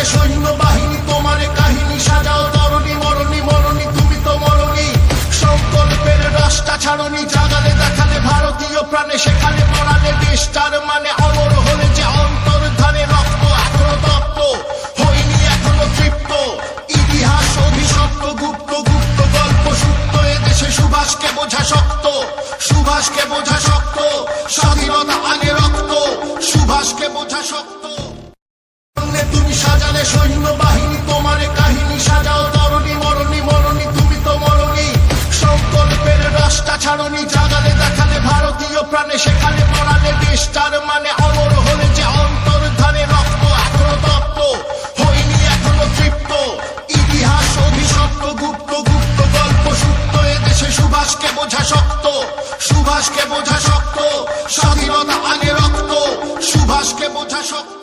সৈন্য বাহিনী তোমার কাহিনী সাজাও তরণী মরণী মরণী তুমি তো মরণী সংকল্পের রাস্তা ছাড়নি জাগালে দেখালে ভারতীয় প্রাণে সেখানে পড়ালে দেশটার মানে অমর হলে যে অন্তর্ধানে রক্ত এখনো তপ্ত হয়নি এখনো তৃপ্ত ইতিহাস অভিশপ্ত গুপ্ত গুপ্ত গল্প সুপ্ত এদেশে সুভাষকে বোঝা শক্ত সুভাষকে বোঝা শক্ত স্বাধীনতা আগে রক্ত সুভাষকে বোঝা শক্ত তুমি সাজালে সৈন্য বাহিনী তোমার কাহিনী সাজাও তরণী মরণী মরণী তুমি তো মরণী সংকল্পের রাস্তা ছাড়নি জাগালে দেখালে ভারতীয় প্রাণে সেখানে পড়ালে দেশটার মানে অমর হলে যে অন্তর্ধানে রক্ত এখনো তপ্ত হয়নি এখনো তৃপ্ত ইতিহাস অভিশপ্ত গুপ্ত গুপ্ত গল্প সুপ্ত এদেশে সুভাষকে বোঝা শক্ত সুভাষকে বোঝা শক্ত স্বাধীনতা আগে রক্ত সুভাষকে বোঝা শক্ত